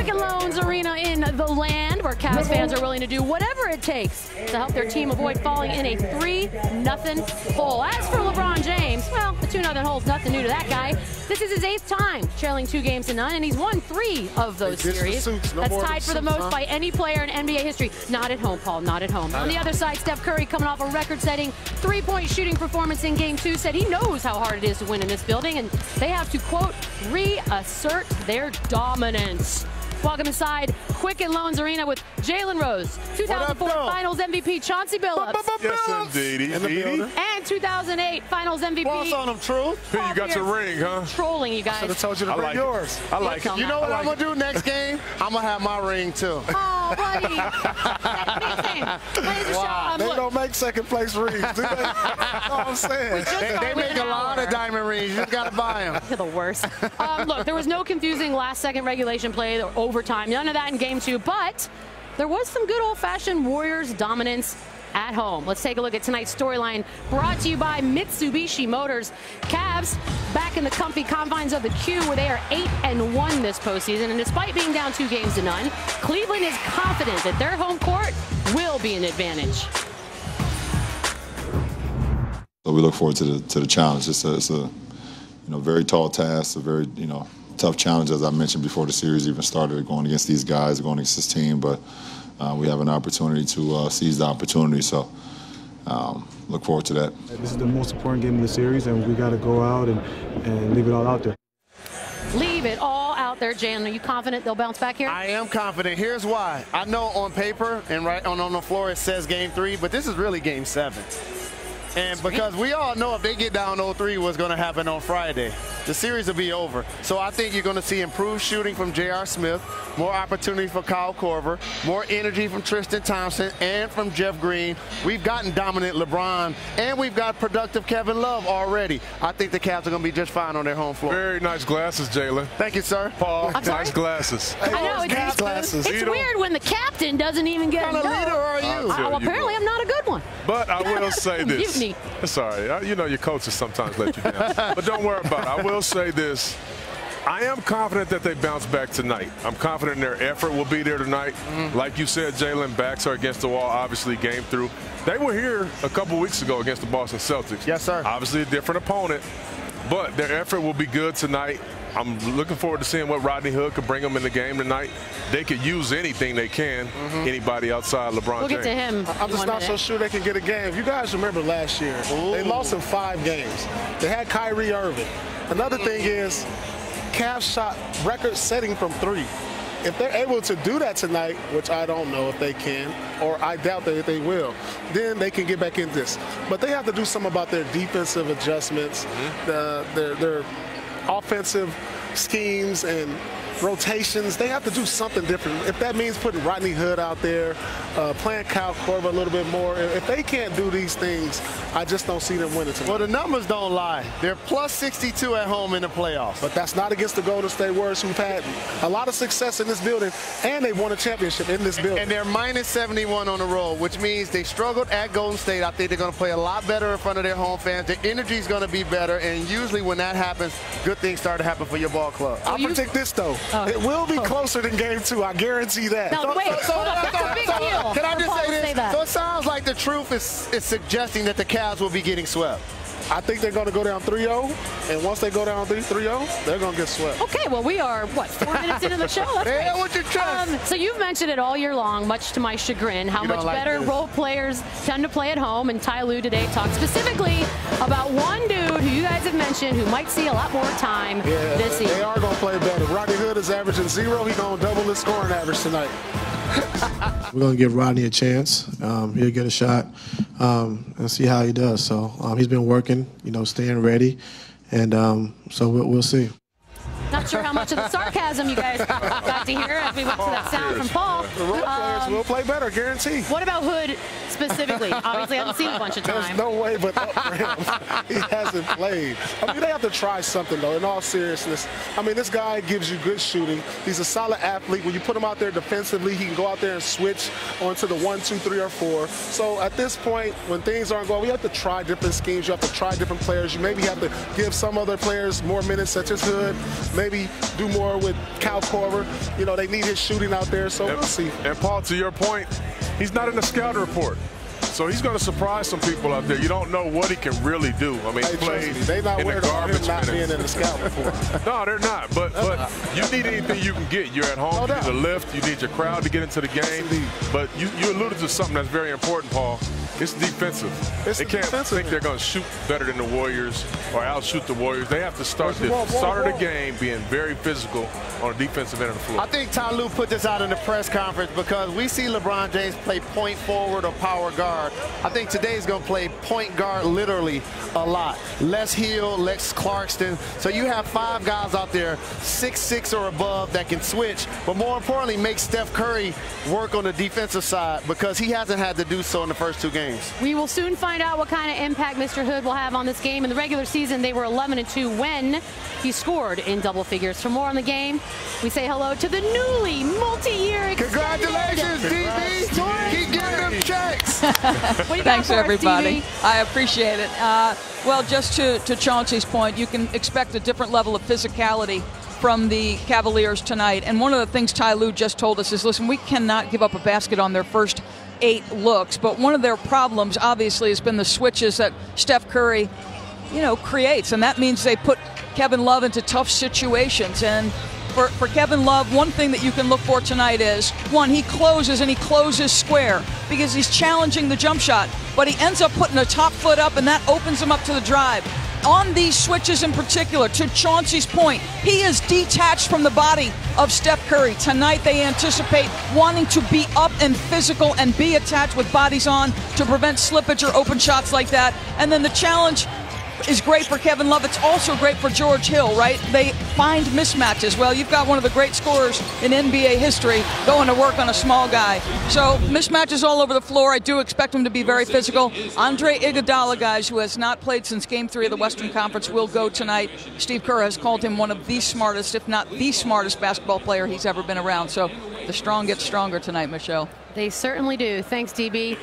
Quicken Loans Arena in the land where Cavs fans are willing to do whatever it takes to help their team avoid falling in a 3-0 hole. As for LeBron James, well, the 2-0 hole is nothing new to that guy. This is his 8th time trailing 2-0, and he's won 3 of those series. That's tied for the most by any player in NBA history. Not at home, Paul, not at home. On the other side, Steph Curry, coming off a record-setting 3-point shooting performance in Game 2, said he knows how hard it is to win in this building, and they have to, quote, reassert their dominance. Welcome inside Quicken Loans Arena with Jalen Rose, 2004 Finals MVP Chauncey Billups. Yes, indeed. And 2008 Finals MVP. Boss on them, Truth. You got your ring, huh? Trolling you guys. I should have told you to bring yours. I like it. You know what I'm going to do next game? I'm going to have my ring, too. Oh, buddy. Wow. They don't make second-place rings, do they? That's all I'm saying. They make a lot of diamond rings. You just got to buy them. You're the worst. Look, there was no confusing last-second regulation play or overtime. None of that in Game 2, but there was some good old-fashioned Warriors dominance at home. Let's take a look at tonight's storyline, brought to you by Mitsubishi Motors. Cavs back in the comfy confines of the Q, where they are 8-1 this postseason, and despite being down 2-0, Cleveland is confident that their home court will be an advantage. So we look forward to the challenge. It's a very tall task, a very tough challenge, as I mentioned before the series even started, going against these guys, going against this team, but we have an opportunity to seize the opportunity, so look forward to that. This is the most important game of the series, and we got to go out and leave it all out there. Leave it all out there, Jalen. Are you confident they'll bounce back here? I am confident. Here's why. I know on paper and right on the floor it says Game 3, but this is really Game 7. And because we all know if they get down 0-3 what's going to happen on Friday, the series will be over. So I think you're going to see improved shooting from J.R. Smith, more opportunity for Kyle Korver, more energy from Tristan Thompson and from Jeff Green. We've gotten dominant LeBron, and we've got productive Kevin Love already. I think the Cavs are going to be just fine on their home floor. Very nice glasses, Jalen. Thank you, sir. Paul, nice glasses. I know, it's weird when the captain doesn't even get What kind of leader are you? Well, apparently I'm not a good one. But I will say this. Mutiny. It's all right. You know your coaches sometimes let you down. But don't worry about it. I will say this. I am confident that they bounce back tonight. I'm confident their effort will be there tonight. Like you said, Jalen, backs are against the wall, obviously, game through. They were here a couple weeks ago against the Boston Celtics. Yes, sir. Obviously a different opponent, but their effort will be good tonight. I'm looking forward to seeing what Rodney Hood could bring them in the game tonight. They could use anything they can, anybody outside LeBron We'll get to him. I'm just not so sure they can get a game. You guys remember last year, they lost in 5 games. They had Kyrie Irving. Another thing is, Cavs shot record-setting from 3. If they're able to do that tonight, which I don't know if they can, or I doubt that they will, then they can get back in this. But they have to do something about their defensive adjustments, their offensive schemes and rotations. They have to do something different. If that means putting Rodney Hood out there, playing Kyle Korver a little bit more, if they can't do these things, I just don't see them winning tonight. Well, the numbers don't lie. They're plus 62 at home in the playoffs. But that's not against the Golden State Warriors, who've had a lot of success in this building, and they won a championship in this building. And they're minus 71 on the road, which means they struggled at Golden State. I think they're going to play a lot better in front of their home fans. Their energy is going to be better, and usually when that happens, good things start to happen for your ball club. I predict this, though. It will be closer than Game 2. I guarantee that. No, wait. That's a big deal. Can I just Paul say this? that. So it sounds like the truth is suggesting that the Cavs will be getting swept. I think they're going to go down 3-0, and once they go down 3-0, they're going to get swept. Okay, well, we are, 4 minutes into the show? That's Yeah, great. with your chest. So you've mentioned it all year long, much to my chagrin, how much better role players tend to play at home, and Ty Lue today talked specifically about one dude who you guys have mentioned who might see a lot more time this season. They are going to play better. Rodney Hood is averaging 0. He's going to double his scoring average tonight. We're going to give Rodney a chance. He'll get a shot and see how he does. So he's been working, staying ready, and so we'll see. Not sure how much of the sarcasm you guys got to hear as we went to that sound from Paul. The role players will play better, guaranteed. What about Hood specifically? Obviously, I haven't seen a bunch of time. There's no way but up for him. He hasn't played. I mean, they have to try something, though, in all seriousness. I mean, this guy gives you good shooting. He's a solid athlete. When you put him out there defensively, he can go out there and switch onto the 1, 2, 3, or 4. So at this point, when things aren't going, we have to try different schemes. You have to try different players. You maybe have to give some other players more minutes, such as Hood. Maybe maybe do more with Kyle Korver. You know, they need his shooting out there, so we'll see. And Paul, to your point, he's not in the scouting report. So he's going to surprise some people out there. You don't know what he can really do. I mean, he played they're not in the worried about him garbage not being minutes. in the scout report. No, they're not. But you need anything you can get. You're at home. You need a lift. You need your crowd to get into the game. But you alluded to something that's very important, Paul. It's defensive. They can't think they're going to shoot better than the Warriors or outshoot the Warriors. They have to start the start of the game being very physical on the defensive end of the floor. I think Ty Lue put this out in the press conference because we see LeBron James play point forward or power guard. I think today he's going to play point guard literally a lot. Les Hill, Lex Clarkston. So you have 5 guys out there, 6'6" or above, that can switch. But more importantly, make Steph Curry work on the defensive side because he hasn't had to do so in the first 2 games. We will soon find out what kind of impact Mr. Hood will have on this game. In the regular season, they were 11-2 when he scored in double figures. For more on the game, we say hello to the newly multi-year Congratulations, DB. Keep getting them checks. Thanks, everybody. I appreciate it. Well, just to Chauncey's point, you can expect a different level of physicality from the Cavaliers tonight. And one of the things Ty Lue just told us is, listen, we cannot give up a basket on their first 8 looks. But one of their problems, obviously, has been the switches that Steph Curry, creates. And that means they put Kevin Love into tough situations. And for Kevin Love, one thing that you can look for tonight is, one, he closes square because he's challenging the jump shot, but he ends up putting a top foot up, and that opens him up to the drive. On these switches in particular, to Chauncey's point, he is detached from the body of Steph Curry. Tonight they anticipate wanting to be up and physical and be attached with bodies on to prevent slippage or open shots like that. And then the challenge is great for Kevin Love. It's also great for George Hill, right? They find mismatches. Well, you've got one of the great scorers in NBA history going to work on a small guy. So mismatches all over the floor. I do expect him to be very physical. Andre Iguodala, guys, who has not played since Game 3 of the Western Conference, will go tonight. Steve Kerr has called him one of the smartest, if not the smartest basketball player he's ever been around. So the strong get stronger tonight, Michelle. They certainly do. Thanks, DB.